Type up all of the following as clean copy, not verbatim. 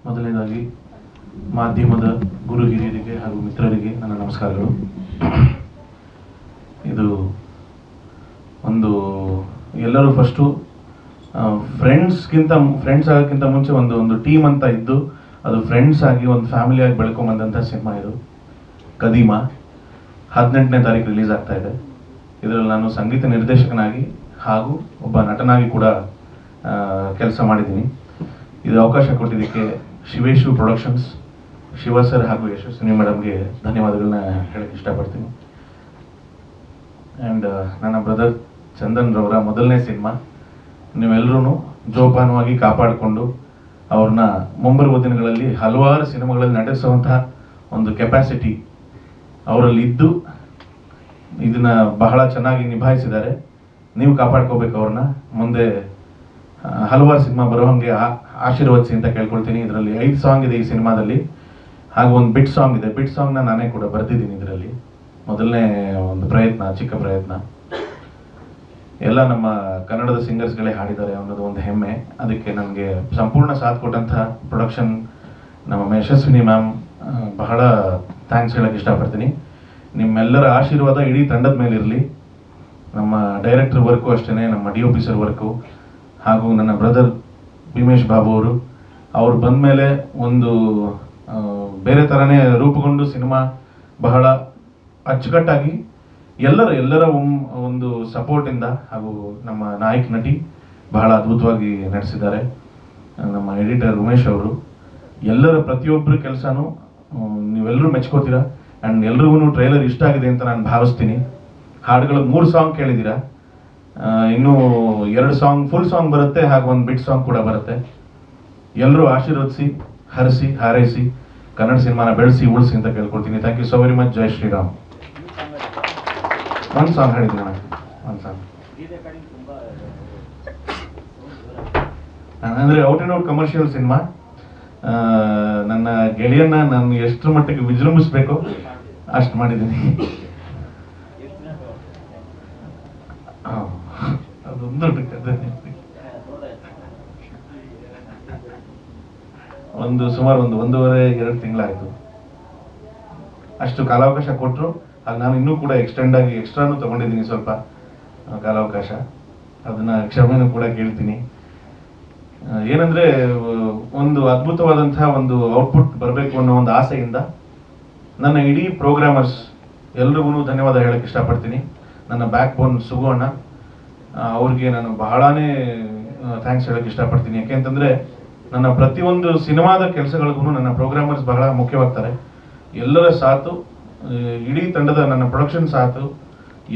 ಮೊದಲನೇದಾಗಿ ಮಾಧ್ಯಮದ ಗುರು ಹಿರಿಯರಿಗೆ ಹಾಗೂ ಮಿತ್ರರಿಗೆ ನನ್ನ ನಮಸ್ಕಾರಗಳು. ಇದು ಒಂದು ಎಲ್ಲರೂ ಫಸ್ಟು ಫ್ರೆಂಡ್ಸ್ ಆಗೋಕ್ಕಿಂತ ಮುಂಚೆ ಒಂದು ಟೀಮ್ ಅಂತ ಇದ್ದು ಅದು ಫ್ರೆಂಡ್ಸ್ ಆಗಿ ಒಂದು ಫ್ಯಾಮಿಲಿಯಾಗಿ ಬೆಳ್ಕೊಂಬಂದಂಥ ಸಿನಿಮಾ ಇದು. ಕದೀಮ 18ನೇ ತಾರೀಕು ರಿಲೀಸ್ ಆಗ್ತಾ ಇದೆ. ಇದರಲ್ಲಿ ನಾನು ಸಂಗೀತ ನಿರ್ದೇಶಕನಾಗಿ ಹಾಗೂ ಒಬ್ಬ ನಟನಾಗಿ ಕೂಡ ಕೆಲಸ ಮಾಡಿದ್ದೀನಿ. ಇದು ಅವಕಾಶ ಕೊಟ್ಟಿದ್ದಕ್ಕೆ ಶಿವೇಶು ಪ್ರೊಡಕ್ಷನ್ಸ್, ಶಿವ ಸರ್ ಹಾಗೂ ಯಶಸ್ವಿನಿ ಮೇಡಮ್ಗೆ ಧನ್ಯವಾದಗಳನ್ನ ಹೇಳಕ್ಕೆ ಇಷ್ಟಪಡ್ತೀನಿ. ಆ್ಯಂಡ್ ನನ್ನ ಬ್ರದರ್ ಚಂದನ್ ರವರ ಮೊದಲನೇ ಸಿನಿಮಾ. ನೀವೆಲ್ಲರೂ ಜೋಪಾನವಾಗಿ ಕಾಪಾಡಿಕೊಂಡು ಅವ್ರನ್ನ ಮುಂಬರುವ ದಿನಗಳಲ್ಲಿ ಹಲವಾರು ಸಿನಿಮಾಗಳಲ್ಲಿ ನಟಿಸುವಂತಹ ಒಂದು ಕೆಪಾಸಿಟಿ ಅವರಲ್ಲಿ ಇದ್ದು ಇದನ್ನ ಬಹಳ ಚೆನ್ನಾಗಿ ನಿಭಾಯಿಸಿದ್ದಾರೆ. ನೀವು ಕಾಪಾಡ್ಕೋಬೇಕು ಅವ್ರನ್ನ. ಮುಂದೆ ಹಲವಾರು ಸಿನಿಮಾ ಬರೋ ಹಾಗೆ ಆಶೀರ್ವದಿಸಿ ಅಂತ ಕೇಳ್ಕೊಳ್ತೀನಿ. ಇದರಲ್ಲಿ 5 ಸಾಂಗ್ ಇದೆ ಈ ಸಿನಿಮಾದಲ್ಲಿ, ಹಾಗೂ ಒಂದು ಬಿಟ್ ಸಾಂಗ್ ಇದೆ. ಬಿಟ್ ಸಾಂಗ್ನ ನಾನೇ ಕೂಡ ಬರೆದಿದ್ದೀನಿ. ಇದರಲ್ಲಿ ಮೊದಲನೇ ಒಂದು ಪ್ರಯತ್ನ, ಚಿಕ್ಕ ಪ್ರಯತ್ನ. ಎಲ್ಲ ನಮ್ಮ ಕನ್ನಡದ ಸಿಂಗರ್ಸ್ಗಳೇ ಹಾಡಿದ್ದಾರೆ ಅನ್ನೋದು ಒಂದು ಹೆಮ್ಮೆ. ಅದಕ್ಕೆ ನನಗೆ ಸಂಪೂರ್ಣ ಸಾಥ್ ಕೊಟ್ಟಂತಹ ಪ್ರೊಡಕ್ಷನ್ ನಮ್ಮ ಯಶಸ್ವಿನಿ ಮ್ಯಾಮ್, ಬಹಳ ಥ್ಯಾಂಕ್ಸ್ ಹೇಳಕ್ಕೆ ಇಷ್ಟಪಡ್ತೀನಿ. ನಿಮ್ಮೆಲ್ಲರ ಆಶೀರ್ವಾದ ಇಡೀ ತಂಡದ ಮೇಲೆ ಇರಲಿ. ನಮ್ಮ ಡೈರೆಕ್ಟರ್ ವರ್ಕು ಅಷ್ಟೇ, ನಮ್ಮ DOP ಸರ್ ವರ್ಕು, ಹಾಗೂ ನನ್ನ ಬ್ರದರ್ ಭೀಮೇಶ್ ಬಾಬು ಅವರು ಬಂದ ಮೇಲೆ ಒಂದು ಬೇರೆ ಥರನೇ ರೂಪುಗೊಂಡು ಸಿನಿಮಾ ಬಹಳ ಅಚ್ಚುಕಟ್ಟಾಗಿ ಎಲ್ಲರ ಒಂದು ಸಪೋರ್ಟಿಂದ, ಹಾಗೂ ನಮ್ಮ ನಾಯಕ ನಟಿ ಬಹಳ ಅದ್ಭುತವಾಗಿ ನಡೆಸಿದ್ದಾರೆ. ನಮ್ಮ ಎಡಿಟರ್ ಉಮೇಶ್ ಅವರು, ಎಲ್ಲರ ಪ್ರತಿಯೊಬ್ಬರ ಕೆಲಸನೂ ನೀವೆಲ್ಲರೂ ಮೆಚ್ಕೋತೀರಾ. ಆ್ಯಂಡ್ ಎಲ್ರಿಗೂ ಟ್ರೈಲರ್ ಇಷ್ಟ ಆಗಿದೆ ಅಂತ ನಾನು ಭಾವಿಸ್ತೀನಿ. ಹಾಡುಗಳು 3 ಸಾಂಗ್ ಕೇಳಿದ್ದೀರಾ, ಇನ್ನೂ 2 ಸಾಂಗ್ ಫುಲ್ ಸಾಂಗ್ ಬರುತ್ತೆ, ಹಾಗೂ ಒಂದು ಬಿಟ್ ಸಾಂಗ್ ಕೂಡ ಬರುತ್ತೆ. ಎಲ್ಲರೂ ಆಶೀರ್ವದಿಸಿ, ಹರಿಸಿ, ಹಾರೈಸಿ, ಕನ್ನಡ ಸಿನಿಮಾನ ಬೆಳೆಸಿ, ಉಳಿಸಿ ಅಂತ ಕೇಳ್ಕೊಳ್ತೀನಿ. Thank you so very much. ಜೈ ಶ್ರೀರಾಮ್. ಒಂದು ಸಾಂಗ್ ಹೇಳಿದ್ದೀನಿ ನಾನು, ಒಂದು ಸಾಂಗ್ ಅಂದರೆ out and out commercial cinema. ನನ್ನ ಗೆಳೆಯನ್ನ ನಾನು ಎಷ್ಟರ ಮಟ್ಟಿಗೆ ವಿಜೃಂಭಿಸ್ಬೇಕು ಅಷ್ಟು ಮಾಡಿದ್ದೀನಿ. ಅದೊಂದು ಸುಮಾರು 1.5-2 ತಿಂಗಳಾಯಿತು. ಅಷ್ಟು ಕಾಲಾವಕಾಶ ಕೊಟ್ಟರು. ಅದು ನಾನು ಇನ್ನೂ ಕೂಡ ಎಕ್ಸ್ಟ್ರಾನು ತಗೊಂಡಿದ್ದೀನಿ ಸ್ವಲ್ಪ ಕಾಲಾವಕಾಶ. ಅದನ್ನ ಕ್ಷಮೆನೂ ಕೂಡ ಕೇಳ್ತೀನಿ. ಏನಂದ್ರೆ ಒಂದು ಅದ್ಭುತವಾದಂತಹ ಒಂದು ಔಟ್ಪುಟ್ ಬರಬೇಕು ಅನ್ನೋ ಒಂದು ಆಸೆಯಿಂದ ನನ್ನ ಇಡೀ ಪ್ರೋಗ್ರಾಮರ್ಸ್ ಎಲ್ರಿಗೂ ಧನ್ಯವಾದ ಹೇಳಕ್ಕೆ ಇಷ್ಟಪಡ್ತೀನಿ. ನನ್ನ ಬ್ಯಾಕ್ ಬೋನ್ ಸುಗು ಅಣ್ಣ, ಅವ್ರಿಗೆ ನಾನು ಬಹಳನೇ ಥ್ಯಾಂಕ್ಸ್ ಹೇಳಕ್ಕೆ ಇಷ್ಟಪಡ್ತೀನಿ. ಯಾಕೆಂತಂದ್ರೆ ನನ್ನ ಪ್ರತಿಯೊಂದು ಸಿನಿಮಾದ ಕೆಲಸಗಳಿಗೂ ನನ್ನ ಪ್ರೋಗ್ರಾಮರ್ಸ್ ಬಹಳ ಮುಖ್ಯವಾಗ್ತಾರೆ. ಎಲ್ಲರ ಸಾಥು, ಇಡೀ ತಂಡದ ನನ್ನ ಪ್ರೊಡಕ್ಷನ್ ಸಾಥು,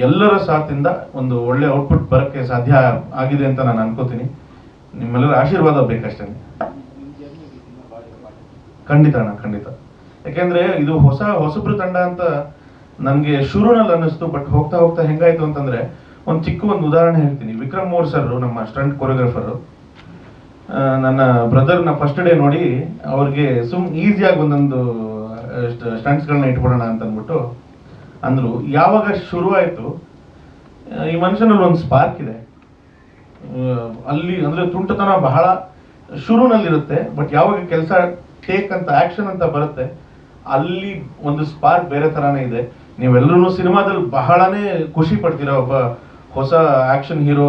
ಎಲ್ಲರ ಸಾಥಿಂದ ಒಂದು ಒಳ್ಳೆ ಔಟ್ಪುಟ್ ಬರೋಕ್ಕೆ ಸಾಧ್ಯ ಆಗಿದೆ ಅಂತ ನಾನು ಅನ್ಕೋತೀನಿ. ನಿಮ್ಮೆಲ್ಲರ ಆಶೀರ್ವಾದ ಬೇಕಷ್ಟೇ. ಖಂಡಿತ ಅಣ್ಣ, ಖಂಡಿತ. ಯಾಕೆಂದ್ರೆ ಇದು ಹೊಸಬ್ರು ತಂಡ ಅಂತ ನನಗೆ ಶುರುನಲ್ಲಿ ಅನ್ನಿಸ್ತು. ಬಟ್ ಹೋಗ್ತಾ ಹೋಗ್ತಾ ಹೆಂಗಾಯ್ತು ಅಂತಂದ್ರೆ, ಒಂದು ಉದಾಹರಣೆ ಹೇಳ್ತೀನಿ. ವಿಕ್ರಮ್ ಮೋರ್ ಸರ್, ನಮ್ಮ ಸ್ಟಂಟ್ ಕೊರಿಯೋಗ್ರಾಫರು, ನನ್ನ ಬ್ರದರ್ನ ಫಸ್ಟ್ ಡೇ ನೋಡಿ ಅವ್ರಿಗೆ ಈಸಿಯಾಗಿ ಒಂದೊಂದು ಸ್ಟಂಟ್ಸ್ಗಳನ್ನ ಇಟ್ಬಿಡೋಣ ಅಂತ ಅಂದ್ಬಿಟ್ಟು ಅಂದ್ರು. ಯಾವಾಗ ಶುರು ಆಯ್ತು, ಈ ಮನುಷ್ಯನಲ್ಲಿ ಒಂದು ಸ್ಪಾರ್ಕ್ ಇದೆ. ಅಲ್ಲಿ ಅಂದ್ರೆ ತುಂಟತನ ಬಹಳ ಶುರುನಲ್ಲಿರುತ್ತೆ, ಬಟ್ ಯಾವಾಗ ಕೆಲಸ ಟೇಕ್ ಅಂತ ಆಕ್ಷನ್ ಅಂತ ಬರುತ್ತೆ, ಅಲ್ಲಿ ಒಂದು ಸ್ಪಾರ್ಕ್ ಬೇರೆ ತರಾನೇ ಇದೆ. ನೀವೆಲ್ಲರೂ ಸಿನಿಮಾದಲ್ಲಿ ಬಹಳನೇ ಖುಷಿ ಪಡ್ತೀರಾ, ಒಬ್ಬ ಹೊಸ ಆಕ್ಷನ್ ಹೀರೋ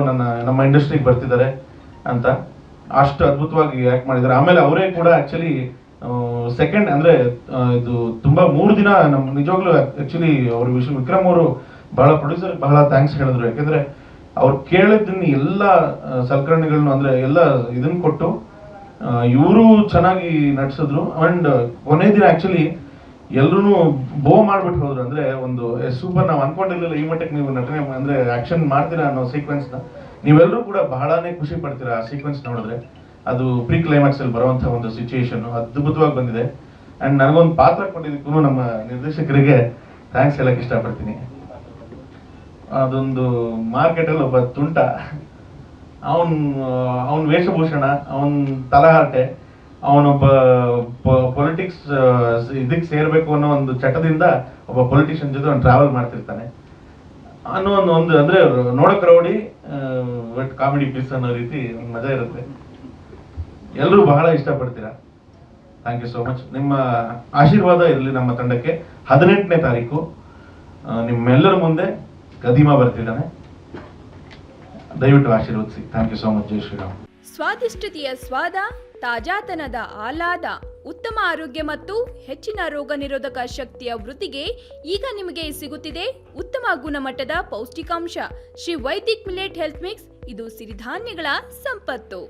ನಮ್ಮ ಇಂಡಸ್ಟ್ರಿಗೆ ಬರ್ತಿದ್ದಾರೆ ಅಂತ. ಅಷ್ಟು ಅದ್ಭುತವಾಗಿ ಆಕ್ಟ್ ಮಾಡಿದ್ದಾರೆ. ಆಮೇಲೆ ಅವರೇ ಕೂಡ ಆಕ್ಚುಲಿ ಸೆಕೆಂಡ್ ಅಂದ್ರೆ ಇದು ತುಂಬಾ 3 ದಿನ ನಿಜವಾಗ್ಲೂ ಆಕ್ಚುಲಿ ಅವರು ವಿಕ್ರಮ್ ಅವರು ಬಹಳ ಪ್ರೊಡ್ಯೂಸರ್ ಬಹಳ ಥ್ಯಾಂಕ್ಸ್ ಹೇಳಿದ್ರು. ಯಾಕಂದ್ರೆ ಅವ್ರು ಕೇಳಿದ್ದನ್ನ ಎಲ್ಲ ಸಲಕರಣೆಗಳನ್ನು ಅಂದ್ರೆ ಎಲ್ಲ ಇದನ್ನ ಕೊಟ್ಟು ಇವರು ಚೆನ್ನಾಗಿ ನಟಿಸಿದ್ರು. ಅಂಡ್ ಕೊನೆ ದಿನ ಆಕ್ಚುಲಿ ಎಲ್ರು ಬೋ ಮಾಡ್ಬಿಟ್ಟು ಹೋದ್ರು. ಅಂದ್ರೆ ಒಂದು ಸೂಪರ್, ನಾವು ಅನ್ಕೊಂಡಿರ್ಲಿಲ್ಲ ಈ ಮಟ್ಟಕ್ಕೆ ನೀವು ನಟನೆ ಅಂದ್ರೆ ಆಕ್ಷನ್ ಮಾಡ್ತೀರಾ ಅನ್ನೋ ಸೀಕ್ವೆನ್ಸ್ ನ ನೀವೆಲ್ಲರೂ ಕೂಡ ಬಹಳನೇ ಖುಷಿ ಪಡ್ತೀರಾ. ಆ ಸೀಕ್ವೆನ್ಸ್ ನೋಡಿದ್ರೆ ಅದು ಪ್ರೀ ಕ್ಲೈಮ್ಯಾಕ್ಸ್ ಅಲ್ಲಿ ಬರುವಂತ ಒಂದು ಸಿಚುಯೇಷನ್ ಅದ್ಭುತವಾಗಿ ಬಂದಿದೆ. ಅಂಡ್ ನನಗೊಂದು ಪಾತ್ರ ಕೊಟ್ಟಿದ್ದಕ್ಕೂ ನಮ್ಮ ನಿರ್ದೇಶಕರಿಗೆ ಥ್ಯಾಂಕ್ಸ್ ಹೇಳಕ್ ಇಷ್ಟಪಡ್ತೀನಿ. ಅದೊಂದು ಮಾರ್ಕೆಟ್ ಅಲ್ಲಿ ಒಬ್ಬ ತುಂಟ, ಅವನ್ ವೇಷಭೂಷಣ, ಅವನ್ ತಲಹಾರಟೆ, ಅವನೊಬ್ಬ ಪೊಲಿಟಿಕ್ಸ್ ಇದಕ್ಕೆ ಸೇರ್ಬೇಕು ಅನ್ನೋ ಒಂದು ಚಟದಿಂದ ಒಬ್ಬ ಪೊಲಿಟಿಷಿಯನ್ ಜೊತೆ ಅವ್ನು ಟ್ರಾವೆಲ್ ಮಾಡ್ತಿರ್ತಾನೆ ಅನ್ನೋ ಒಂದು ಅಂದ್ರೆ ನೋಡಕ್ ರೌಡಿ ಬಟ್ ಕಾಮಿಡಿ ಪೀಸ್ ಅನ್ನೋ ರೀತಿ ಒಂದು ಮಜಾ ಇರುತ್ತೆ. ಎಲ್ಲರೂ ಬಹಳ ಇಷ್ಟಪಡ್ತೀರಾ. Thank you so much. ನಿಮ್ಮ ಆಶೀರ್ವಾದ ಇರಲಿ ನಮ್ಮ ತಂಡಕ್ಕೆ. 18ನೇ ತಾರೀಕು ನಿಮ್ಮೆಲ್ಲರ ಮುಂದೆ ಗದಿಮಾ ಬರ್ತಿದ್ದಾನೆ, ದಯವಿಟ್ಟು ಆಶೀರ್ವದಿಸಿ. Thank you so much. ಜೈ ಶ್ರೀರಾಮ್. ಸ್ವಾದಿಷ್ಟತೆಯ ಸ್ವಾದ, ತಾಜಾತನದ ಆಹ್ಲಾದ, ಉತ್ತಮ ಆರೋಗ್ಯ ಮತ್ತು ಹೆಚ್ಚಿನ ರೋಗ ನಿರೋಧಕ ಶಕ್ತಿಯ ವೃದ್ಧಿಗೆ ಈಗ ನಿಮಗೆ ಸಿಗುತ್ತಿದೆ ಉತ್ತಮ ಗುಣಮಟ್ಟದ ಪೌಷ್ಟಿಕಾಂಶ Shri Vaidik millet health mix. ಇದು ಸಿರಿಧಾನ್ಯಗಳ ಸಂಪತ್ತು.